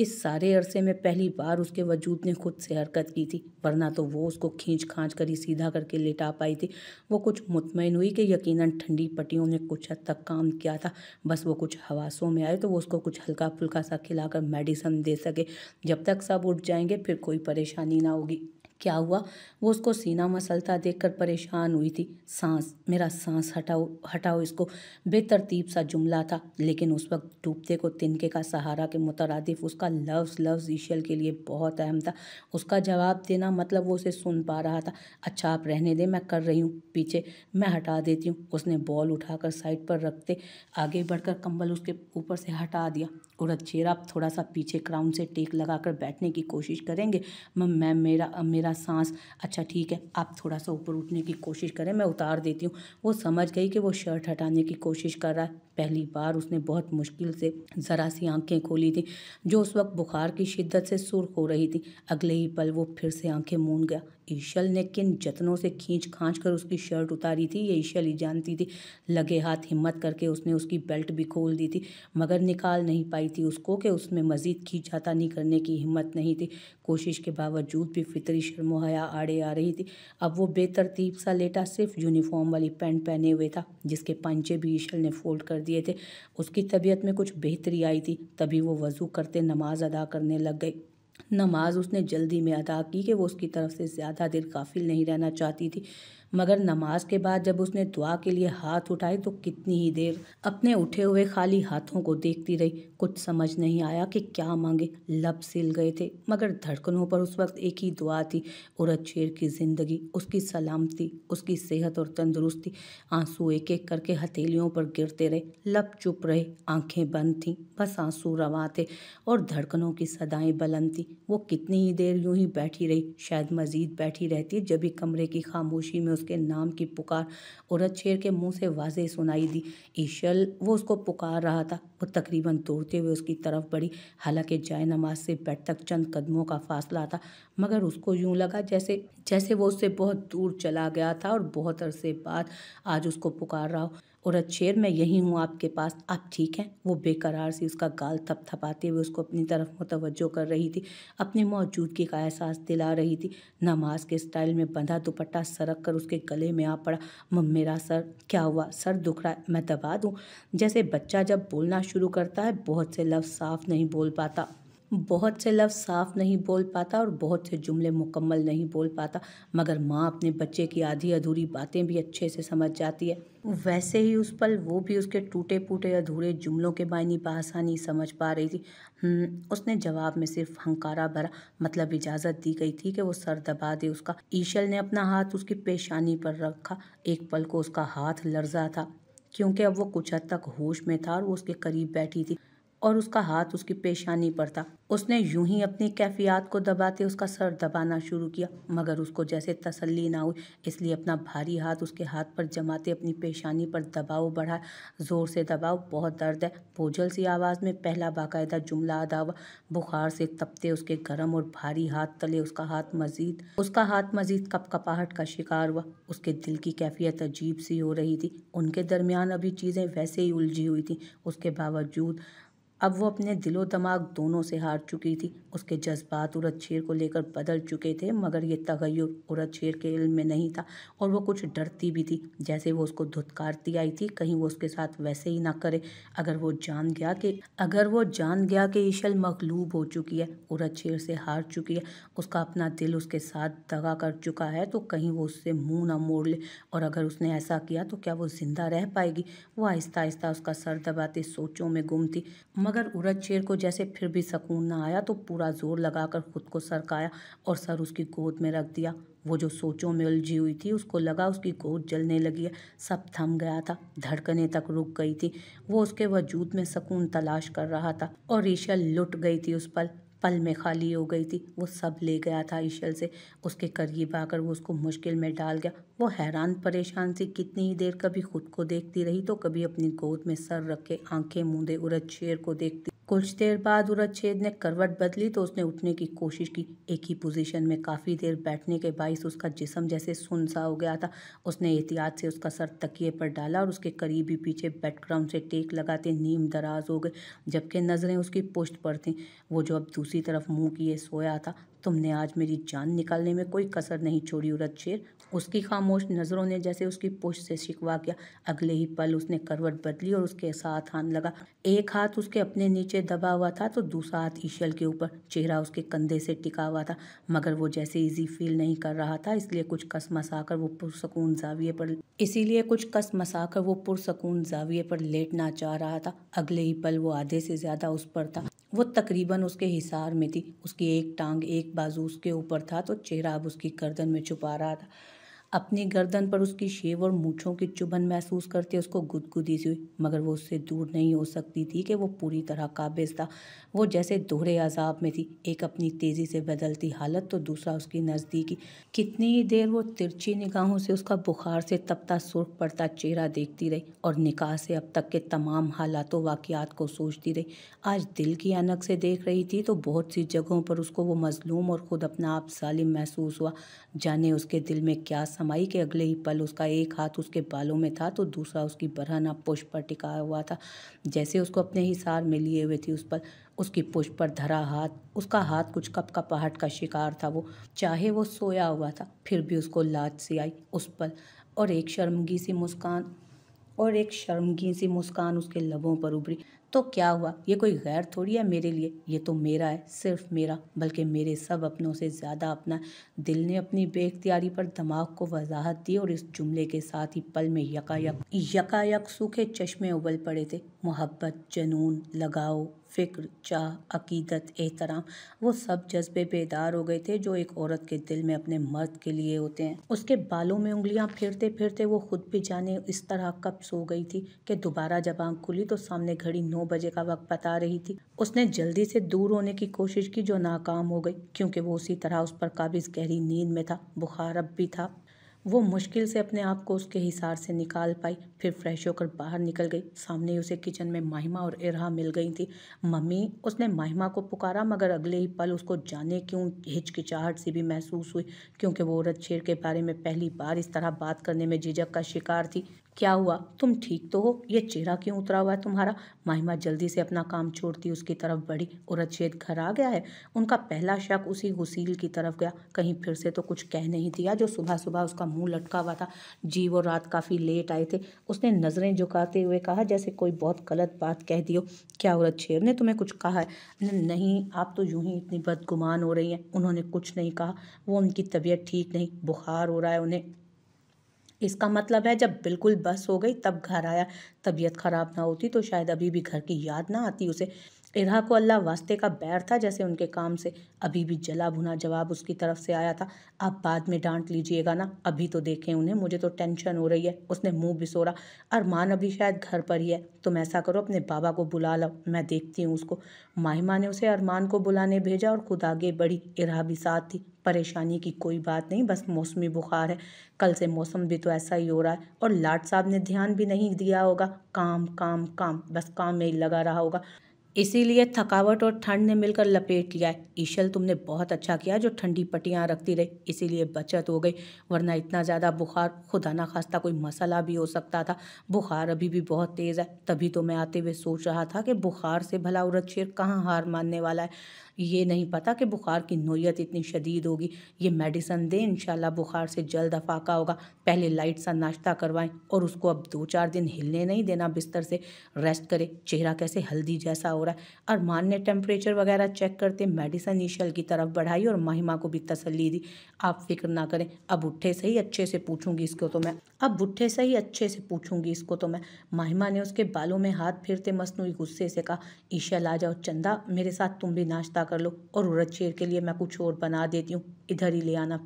इस सारे अरसे में पहली बार उसके वजूद ने खुद से हरकत की थी, वरना तो वो उसको खींच खांच कर ही सीधा करके लेटा पाई थी। वो कुछ मुतमईन हुई कि यकीनन ठंडी पट्टियों ने कुछ हद तक काम किया था। बस वो कुछ हवासों में आए तो वो उसको कुछ हल्का फुल्का सा खिलाकर मेडिसिन दे सके। जब तक सब उठ जाएंगे फिर कोई परेशानी ना होगी। क्या हुआ? वो उसको सीना मसलता देखकर परेशान हुई थी। सांस, मेरा सांस हटाओ हटाओ, इसको बेतरतीब सा जुमला था, लेकिन उस वक्त डूबते को तिनके का सहारा के मुतरादिफ उसका लफ्ज़ लफ्ज़ ईशल के लिए बहुत अहम था। उसका जवाब देना मतलब वो उसे सुन पा रहा था। अच्छा आप रहने दें, मैं कर रही हूँ, पीछे मैं हटा देती हूँ। उसने बॉल उठाकर साइड पर रखते आगे बढ़कर कंबल उसके ऊपर से हटा दिया। उरद शेर आप थोड़ा सा पीछे क्राउन से टेक लगाकर बैठने की कोशिश करेंगे? मैं मेरा सांस, अच्छा ठीक है, आप थोड़ा सा ऊपर उठने की कोशिश करें, मैं उतार देती हूँ। वो समझ गई कि वो शर्ट हटाने की कोशिश कर रहा है। पहली बार उसने बहुत मुश्किल से ज़रा सी आंखें खोली थी, जो उस वक्त बुखार की शिद्दत से सुर्ख हो रही थी। अगले ही पल वो फिर से आंखें मूंद गया। ईशल ने किन जतनों से खींच खांच कर उसकी शर्ट उतारी थी ये ईशल ही जानती थी। लगे हाथ हिम्मत करके उसने उसकी बेल्ट भी खोल दी थी, मगर निकाल नहीं पाई थी उसको कि उसमें मजीद खींचातानी करने की हिम्मत नहीं थी। कोशिश के बावजूद भी फितरी शर्मो हया आड़े आ रही थी। अब वो बेतरतीब सा लेटा सिर्फ यूनिफॉर्म वाली पैंट पहने हुए था, जिसके पंचे भी ईशल ने फोल्ड कर दिए थे। उसकी तबीयत में कुछ बेहतरी आई थी, तभी वो वज़ू करते नमाज अदा करने लग गई। नमाज उसने जल्दी में अदा की कि वो उसकी तरफ से ज़्यादा देर गाफिल नहीं रहना चाहती थी, मगर नमाज के बाद जब उसने दुआ के लिए हाथ उठाए तो कितनी ही देर अपने उठे हुए खाली हाथों को देखती रही। कुछ समझ नहीं आया कि क्या मांगे। लब सिल गए थे, मगर धड़कनों पर उस वक्त एक ही दुआ थी, उरद शेर की ज़िंदगी, उसकी सलामती, उसकी सेहत और तंदुरुस्ती। आंसू एक एक करके हथेलियों पर गिरते रहे। लब चुप रहे, आंखें बंद थीं, बस आंसू रवां थे और धड़कनों की सदाएं बुलंद थीं। वो कितनी ही देर यूं ही बैठी रही, शायद मजीद बैठी रहती, जब भी कमरे की खामोशी में उसके नाम की पुकार उरद शेर के मुंह से वाज़ेह सुनाई दी। ईशल, वो उसको पुकार रहा था। वो तकरीबन दौड़ते हुए उसकी तरफ बढ़ी, हालांकि जाए नमाज से बेड तक चंद कदमों का फासला था, मगर उसको यूं लगा जैसे जैसे वो उससे बहुत दूर चला गया था और बहुत अरसे बाद आज उसको पुकार रहा हो। उरद शेर, मैं यही हूँ आपके पास, आप ठीक हैं? वो बेकरार सी उसका गाल थपथपाते हुए उसको अपनी तरफ मुतवज्जो कर रही थी, अपनी मौजूदगी का एहसास दिला रही थी। नमाज के स्टाइल में बंधा दुपट्टा सरक कर उसके गले में आ पड़ा। मेरा सर, क्या हुआ? सर दुख रहा है, मैं दबा दूं? जैसे बच्चा जब बोलना शुरू करता है, बहुत से लफ्ज़ साफ नहीं बोल पाता और बहुत से जुमले मुकम्मल नहीं बोल पाता, मगर माँ अपने बच्चे की आधी अधूरी बातें भी अच्छे से समझ जाती है। वैसे ही उस पल वो भी उसके टूटे फूटे अधूरे जुमलों के मायने बआसानी समझ पा रही थी। उसने जवाब में सिर्फ हंकारा भरा, मतलब इजाज़त दी गई थी कि वो सर दबा दे उसका। ईशल ने अपना हाथ उसकी पेशानी पर रखा। एक पल को उसका हाथ लर्जा था, क्योंकि अब वो कुछ हद तक होश में था और वो उसके करीब बैठी थी और उसका हाथ उसकी पेशानी पर था। उसने यूं ही अपनी कैफियत को दबाते उसका सर दबाना शुरू किया, मगर उसको जैसे तसल्ली ना हुई, इसलिए अपना भारी हाथ उसके हाथ पर जमाते अपनी पेशानी पर दबाव बढ़ाया। ज़ोर से दबाओ, बहुत दर्द है, बोझल सी आवाज़ में पहला बाकायदा जुमला अदा हुआ। बुखार से तपते उसके गर्म और भारी हाथ तले उसका हाथ मजीद कपकपाहट का शिकार हुआ। उसके दिल की कैफियत अजीब सी हो रही थी। उनके दरमियान अभी चीज़ें वैसे ही उलझी हुई थी। उसके बावजूद अब वो अपने दिलो दिमाग दोनों से हार चुकी थी। उसके जज्बात उरद शेर को लेकर बदल चुके थे, मगर ये तगय्युर उरद शेर के इल्म में नहीं था और वो कुछ डरती भी थी, जैसे वो उसको धुतकारती आई थी, कहीं वो उसके साथ वैसे ही ना करे। अगर वो जान गया कि ईशल मगलूब हो चुकी है, उरद शेर से हार चुकी है, उसका अपना दिल उसके साथ दगा कर चुका है, तो कहीं वो उससे मुंह ना मोड़ ले। और अगर उसने ऐसा किया तो क्या वो जिंदा रह पाएगी? वो आहिस्ता आहिस्ता उसका सर दबाते सोचों में गुम थी, मगर उरद शेर को जैसे फिर भी सुकून ना आया तो पूरा जोर लगाकर खुद को सरकाया और सर उसकी गोद में रख दिया। वो जो सोचों में उलझी हुई थी, उसको लगा उसकी गोद जलने लगी है। सब थम गया था, धड़कनें तक रुक गई थी। वो उसके वजूद में सुकून तलाश कर रहा था और ईशल लुट गई थी। उस पल में खाली हो गई थी। वो सब ले गया था ईशल से। उसके करीब आकर वो उसको मुश्किल में डाल गया। वो हैरान परेशान सी कितनी ही देर कभी खुद को देखती रही तो कभी अपनी गोद में सर रख के आंखें मूंदे उरद शेर को देखती। कुछ देर बाद उरच्छेद ने करवट बदली तो उसने उठने की कोशिश की। एक ही पोजीशन में काफ़ी देर बैठने के बाइस उसका जिस्म जैसे सुन सा हो गया था। उसने एहतियात से उसका सर तकिए पर डाला और उसके करीब ही पीछे बैकग्राउंड से टेक लगाते नीम दराज हो गए, जबकि नज़रें उसकी पुश्त पर थीं। वो जो अब दूसरी तरफ मुंह किए सोया था। तुमने आज मेरी जान निकालने में कोई कसर नहीं छोड़ी उरच्छेद। उसकी खामोश नज़रों ने जैसे उसकी पुश्त से शिकवा किया। अगले ही पल उसने करवट बदली और उसके साथ हाथ लगा। एक हाथ उसके अपने नीचे दबा हुआ था तो दूसरा हाथ ईशल के ऊपर। चेहरा उसके कंधे से टिका हुआ था, मगर वो जैसे इजी फील नहीं कर रहा था, इसलिए कुछ कसमसाकर वो पुरसकून जाविये पर लेटना चाह रहा था। अगले ही पल वो आधे से ज्यादा उस पर था। वो तकरीबन उसके हिसार में थी। उसकी एक टांग एक बाजू उसके ऊपर था तो चेहरा अब उसकी गर्दन में छुपा रहा था। अपनी गर्दन पर उसकी शेव और मूछों की चुभन महसूस करते उसको गुदगुदी सी हुई, मगर वो उससे दूर नहीं हो सकती थी कि वो पूरी तरह काबिज था। वो जैसे दोहरे अजाब में थी, एक अपनी तेजी से बदलती हालत तो दूसरा उसकी नज़दीकी। कितनी ही देर वो तिरछी निगाहों से उसका बुखार से तपता सुर्ख पड़ता चेहरा देखती रही और निकाह से अब तक के तमाम हालातों वाक़यात को सोचती रही। आज दिल की ऐनक से देख रही थी तो बहुत सी जगहों पर उसको वो मजलूम और खुद अपना आप जालिम महसूस हुआ। जाने उसके दिल में क्या समाई कि अगले ही पल उसका एक हाथ उसके बालों में था तो दूसरा उसकी बरहना पुष्प पर टिका हुआ था, जैसे उसको अपने हिसार में लिए हुए थी। उस पर उसकी पुष्प पर धरा हाथ, उसका हाथ कुछ कपकपाहट का शिकार था। वो चाहे वो सोया हुआ था, फिर भी उसको लाज सी आई उस पर, और एक शर्मगी सी मुस्कान उसके लबों पर उभरी। तो क्या हुआ, ये कोई गैर थोड़ी है मेरे लिए, ये तो मेरा है, सिर्फ मेरा, बल्कि मेरे सब अपनों से ज़्यादा अपना। दिल ने अपनी बेख्तियारी पर दिमाग को वजाहत दी और इस जुमले के साथ ही पल में यकायक सूखे चश्मे उबल पड़े थे। मोहब्बत, जुनून, लगाव, फिक्र, चाह, अकीदत, एहतराम, वो सब जज्बे बेदार हो गए थे जो एक औरत के दिल में अपने मर्द के लिए होते हैं। उसके बालों में उंगलियां फेरते फेरते वो खुद भी जाने इस तरह कब सो गई थी कि दोबारा जब आंख खुली तो सामने घड़ी 9 बजे का वक्त बता रही थी। उसने जल्दी से दूर होने की कोशिश की जो नाकाम हो गई, क्योंकि वो उसी तरह उस पर काबिज गहरी नींद में था। बुखार अब भी था। वो मुश्किल से अपने आप को उसके हिसार से निकाल पाई, फिर फ्रेश होकर बाहर निकल गई। सामने उसे किचन में माहिमा और इरहा मिल गई थी। मम्मी, उसने माहिमा को पुकारा, मगर अगले ही पल उसको जाने क्यों हिचकिचाहट सी भी महसूस हुई, क्योंकि वो औरत शेर के बारे में पहली बार इस तरह बात करने में झिझक का शिकार थी। क्या हुआ, तुम ठीक तो हो? ये चेहरा क्यों उतरा हुआ है तुम्हारा? माहिमा जल्दी से अपना काम छोड़ती उसकी तरफ बढ़ी। औरतशेद घर आ गया है? उनका पहला शक उसी गुसील की तरफ गया। कहीं फिर से तो कुछ कह नहीं दिया जो सुबह सुबह उसका मुंह लटका हुआ था। जी, वो रात काफ़ी लेट आए थे। उसने नज़रें झुकाते हुए कहा, जैसे कोई बहुत गलत बात कह दी हो। क्या औरतशेर ने तुम्हें कुछ कहा है? नहीं, आप तो यूं ही इतनी बदगुमान हो रही हैं। उन्होंने कुछ नहीं कहा। वो उनकी तबीयत ठीक नहीं, बुखार हो रहा है उन्हें। इसका मतलब है जब बिल्कुल बस हो गई तब घर आया। तबीयत खराब ना होती तो शायद अभी भी घर की याद ना आती उसे। इरहा को अल्लाह वास्ते का बैर था जैसे उनके काम से। अभी भी जला भुना जवाब उसकी तरफ से आया था। आप बाद में डांट लीजिएगा ना, अभी तो देखें उन्हें, मुझे तो टेंशन हो रही है। उसने मुंह बिसोरा। अरमान अभी शायद घर पर ही है। तुम ऐसा करो, अपने बाबा को बुला लो, मैं देखती हूँ उसको। माहिमा ने उसे अरमान को बुलाने भेजा और खुद आगे बढ़ी। इरहा भी साथ थी। परेशानी की कोई बात नहीं, बस मौसमी बुखार है। कल से मौसम भी तो ऐसा ही हो रहा है, और लाट साहब ने ध्यान भी नहीं दिया होगा। काम काम काम, बस काम में ही लगा रहा होगा, इसीलिए थकावट और ठंड ने मिलकर लपेट लिया है। ईशल, तुमने बहुत अच्छा किया जो ठंडी पट्टियाँ रखती रही, इसीलिए बचत हो गई, वरना इतना ज़्यादा बुखार, खुदा ना खास्ता कोई मसला भी हो सकता था। बुखार अभी भी बहुत तेज़ है, तभी तो मैं आते हुए सोच रहा था कि बुखार से भला औरतशेर कहाँ हार मानने वाला है। ये नहीं पता कि बुखार की नोयत इतनी शदीद होगी। ये मेडिसन दे, इंशाल्लाह बुखार से जल्द अफाका होगा। पहले लाइट सा नाश्ता करवाएं और उसको अब 2-4 दिन हिलने नहीं देना बिस्तर से, रेस्ट करे। चेहरा कैसे हल्दी जैसा हो रहा है। अरमान ने टेम्परेचर वगैरह चेक करते मेडिसन ईशल की तरफ बढ़ाई और महिमा को भी तसल्ली दी। आप फिक्र ना करें, अब उठे सही अच्छे से पूछूंगी इसको तो मैं। महिमा ने उसके बालों में हाथ फेरते मसनूई गुस्से से कहा, ईशल आ जाओ चंदा, मेरे साथ तुम भी नाश्ता कर लो, और औरतशेर के लिए मैं कुछ और बना देती हूँ, इधर ही ले आना।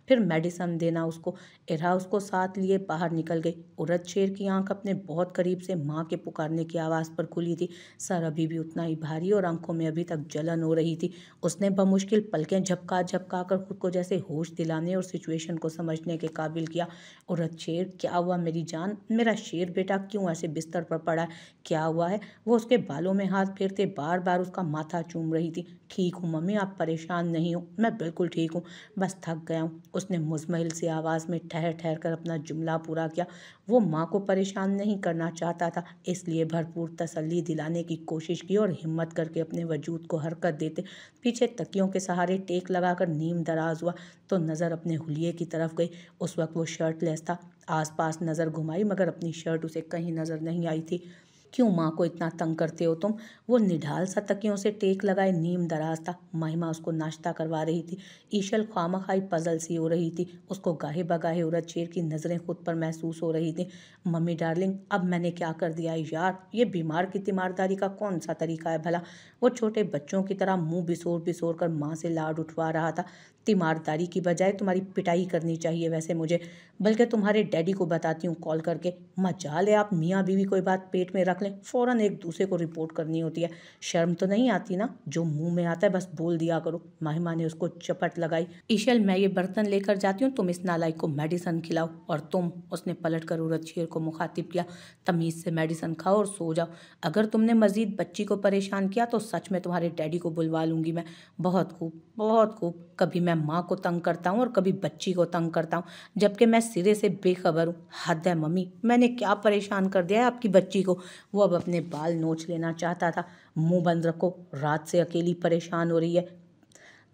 फिर मेडिसिन देना उसको। इरा उसको साथ लिए बाहर निकल गई। उरद शेर की आंख अपने बहुत करीब से माँ के पुकारने की आवाज़ पर खुली थी। सर अभी भी उतना ही भारी और आंखों में अभी तक जलन हो रही थी। उसने बमुश्किल पलकें झपका झपका कर खुद को जैसे होश दिलाने और सिचुएशन को समझने के काबिल किया। उरद शेर, क्या हुआ मेरी जान? मेरा शेर बेटा क्यों ऐसे बिस्तर पर पड़ा है? क्या हुआ है? वो उसके बालों में हाथ फेरते बार बार उसका माथा चूम रही थी। ठीक हूँ मम्मी, आप परेशान नहीं हो, मैं बिल्कुल ठीक हूँ, बस थक गया हूँ। उसने मुज़म्मिल सी आवाज़ में ठहर ठहर कर अपना जुमला पूरा किया। वो माँ को परेशान नहीं करना चाहता था, इसलिए भरपूर तसल्ली दिलाने की कोशिश की और हिम्मत करके अपने वजूद को हरकत देते पीछे तकियों के सहारे टेक लगाकर नीम दराज हुआ तो नज़र अपने हुलिये की तरफ गई। उस वक्त वो शर्टलेस था। आसपास नज़र घुमाई मगर अपनी शर्ट उसे कहीं नज़र नहीं आई थी। क्यों माँ को इतना तंग करते हो तुम? वो निढाल सा तकियों से टेक लगाए नीम दराज था। महिमा उसको नाश्ता करवा रही थी। ईशल खामखाई पजल सी हो रही थी। उसको गाहे बगाहे उरद शेर की नज़रें खुद पर महसूस हो रही थी। मम्मी डार्लिंग, अब मैंने क्या कर दिया है यार? ये बीमार की तीमारदारी का कौन सा तरीका है भला? वो छोटे बच्चों की तरह मुंह बिसोर बिसोर कर माँ से लाड उठवा रहा था। तीमारदारी की बजाय तुम्हारी पिटाई करनी चाहिए वैसे मुझे, बल्कि तुम्हारे डैडी को बताती हूँ कॉल करके। मजाल है आप मियाँ बीवी कोई बात पेट में रख लें, फ़ौरन एक दूसरे को रिपोर्ट करनी होती है। शर्म तो नहीं आती ना? जो मुंह में आता है बस बोल दिया करो। महिमा ने उसको चपट लगाई। ईशल, मैं ये बर्तन लेकर जाती हूँ, तुम इस नालायक को मेडिसिन खिलाओ। और तुम, उसने पलट कर उरद शेर को मुखातिब किया, तमीज़ से मेडिसिन खाओ और सो जाओ। अगर तुमने मजीद बच्ची को परेशान किया तो सच में तुम्हारे डैडी को बुलवा लूँगी मैं। बहुत खूब, बहुत खूब। कभी मैं माँ को तंग करता हूँ और कभी बच्ची को तंग करता हूँ, जबकि मैं सिरे से बेखबर हूँ। हद है मम्मी, मैंने क्या परेशान कर दिया है आपकी बच्ची को? वो अब अपने बाल नोच लेना चाहता था। मुंह बंद रखो, रात से अकेली परेशान हो रही है।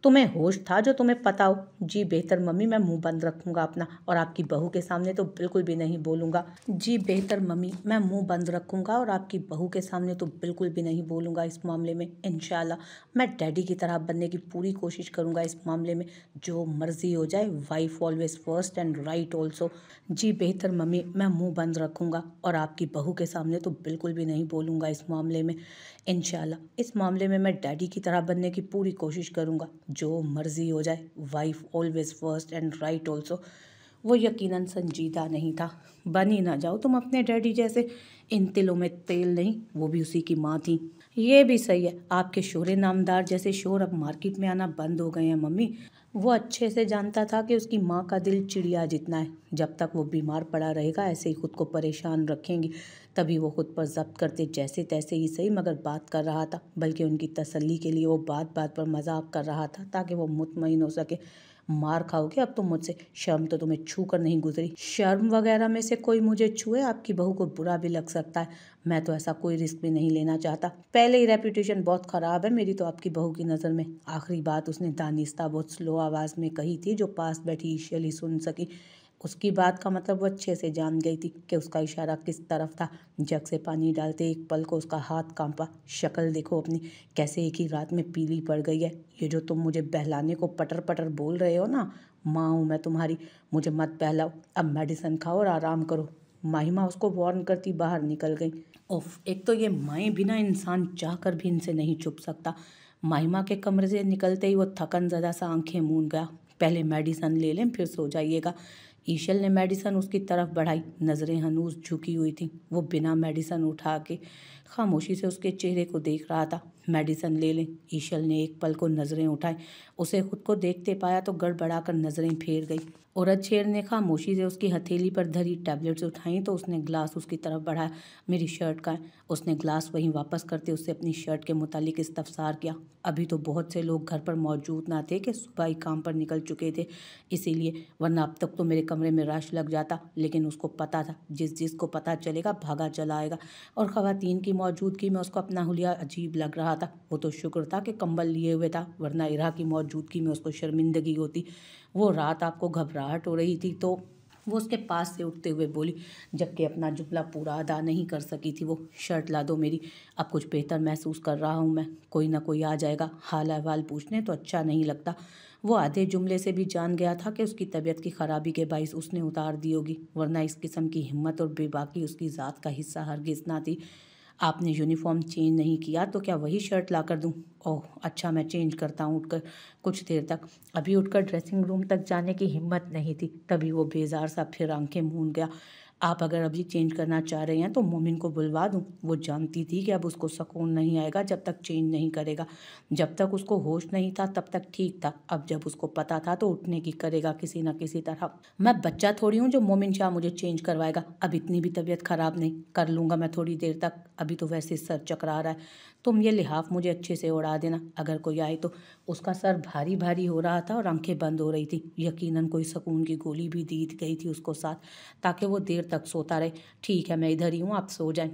तुम्हें होश था जो तुम्हें पता हो? जी बेहतर मम्मी, मैं मुंह बंद रखूंगा अपना और आपकी बहू के सामने तो बिल्कुल भी नहीं बोलूंगा। जी बेहतर मम्मी, मैं मुंह बंद रखूंगा और आपकी बहू के सामने तो बिल्कुल भी नहीं बोलूंगा इस मामले में। इंशाल्लाह मैं डैडी की तरह बनने की पूरी कोशिश करूंगा इस मामले में। जो मर्जी हो जाए, wife always first and right also. जी बेहतर मम्मी, मैं मुंह बंद रखूंगा और आपकी बहू के सामने तो बिल्कुल भी नहीं बोलूंगा इस मामले में। इंशाल्लाह इस मामले में मैं डैडी की तरह बनने की पूरी कोशिश करूंगा। जो मर्जी हो जाए, wife always first and right also. वो यकीनन संजीदा नहीं था। बन ही ना जाओ तुम अपने डैडी जैसे। इन तिलों में तेल नहीं, वो भी उसी की माँ थी। ये भी सही है, आपके शोरे नामदार जैसे शोर अब मार्केट में आना बंद हो गए हैं मम्मी। वो अच्छे से जानता था कि उसकी माँ का दिल चिड़िया जितना है। जब तक वो बीमार पड़ा रहेगा ऐसे ही खुद को परेशान रखेंगी। तभी वो खुद पर जब्त करते, जैसे तैसे ही सही मगर बात कर रहा था। बल्कि उनकी तसल्ली के लिए वो बात बात पर मजाक कर रहा था ताकि वो मुतमईन हो सके। मार खाओगे अब तुम मुझसे? शर्म तो तुम्हें छू कर नहीं गुजरी। शर्म वगैरह में से कोई मुझे छुए, आपकी बहू को बुरा भी लग सकता है। मैं तो ऐसा कोई रिस्क भी नहीं लेना चाहता। पहले ही रेपुटेशन बहुत ख़राब है मेरी तो आपकी बहू की नज़र में। आखिरी बात उसने दानिस्ता बहुत स्लो आवाज़ में कही थी, जो पास बैठी ईशली सुन सकी। उसकी बात का मतलब वो अच्छे से जान गई थी कि उसका इशारा किस तरफ था। जग से पानी डालते एक पल को उसका हाथ कांपा। शक्ल देखो अपनी, कैसे एक ही रात में पीली पड़ गई है। ये जो तुम मुझे बहलाने को पटर पटर बोल रहे हो ना, माँ हूँ मैं तुम्हारी, मुझे मत बहलाओ। अब मेडिसिन खाओ और आराम करो। माहिमा उसको वार्न करती बाहर निकल गई। उफ, एक तो ये माएँ बिना इंसान चाह कर भी इनसे नहीं छुप सकता। माहिमा के कमरे से निकलते ही वो थकन ज़दा सा आंखें मूंद गया। पहले मेडिसिन ले लें फिर सो जाइएगा। ईशल ने मेडिसिन उसकी तरफ बढ़ाई। नज़रें हनूज झुकी हुई थी। वो बिना मेडिसिन उठा के खामोशी से उसके चेहरे को देख रहा था। मेडिसिन ले लें। ईशल ने एक पल को नज़रें उठाई। उसे खुद को देखते पाया तो गड़बड़ाकर नज़रें फेर गई। औरत शेर ने खामोशी से उसकी हथेली पर धरी टैबलेट्स उठाई तो उसने ग्लास उसकी तरफ बढ़ाया। मेरी शर्ट का है। उसने ग्लास वहीं वापस करते उससे अपनी शर्ट के मुतालिक इस्तफसार किया। अभी तो बहुत से लोग घर पर मौजूद ना थे कि सुबह ही काम पर निकल चुके थे, इसीलिए, वरना अब तक तो मेरे कमरे में रश लग जाता। लेकिन उसको पता था जिसको पता चलेगा भागा चला आएगा। और ख़वातीन की मौजूदगी में उसको अपना हुलिया अजीब लग रहा था। वो तो शुक्र था कि कंबल लिए हुए था, वरना इरा की मौजूदगी में उसको शर्मिंदगी होती। वो रात आपको घबराहट हो रही थी तो वो उसके पास से उठते हुए बोली, जबकि अपना जुमला पूरा अदा नहीं कर सकी थी वो। शर्ट ला दो मेरी, अब कुछ बेहतर महसूस कर रहा हूँ मैं। कोई ना कोई आ जाएगा हाल अहवाल पूछने तो अच्छा नहीं लगता। वो आधे जुमले से भी जान गया था कि उसकी तबीयत की खराबी के बाइस उसने उतार दी होगी, वरना इस किस्म की हिम्मत और बेबाकी उसकी ज़ात का हिस्सा हरगिज़ ना थी। आपने यूनिफॉर्म चेंज नहीं किया तो क्या वही शर्ट ला कर दूँ? ओह अच्छा, मैं चेंज करता हूँ उठकर। कुछ देर तक अभी उठकर ड्रेसिंग रूम तक जाने की हिम्मत नहीं थी, तभी वो बेजार सा फिर आंखें मूंद गया। आप अगर अभी चेंज करना चाह रहे हैं तो मोमिन को बुलवा दूँ। वो जानती थी कि अब उसको सुकून नहीं आएगा जब तक चेंज नहीं करेगा। जब तक उसको होश नहीं था तब तक ठीक था, अब जब उसको पता था तो उठने की करेगा किसी न किसी तरह। मैं बच्चा थोड़ी हूँ जो मोमिन शाह मुझे चेंज करवाएगा। अब इतनी भी तबीयत खराब नहीं, कर लूँगा मैं थोड़ी देर तक, अभी तो वैसे सर चकरा रहा है। तुम ये लिहाफ मुझे अच्छे से उड़ा देना, अगर कोई आए तो। उसका सर भारी भारी हो रहा था और आंखें बंद हो रही थी। यकीनन कोई सुकून की गोली भी दी गई थी उसको साथ, ताकि वो देर तक सोता रहे। ठीक है, मैं इधर ही हूँ, आप सो जाएं।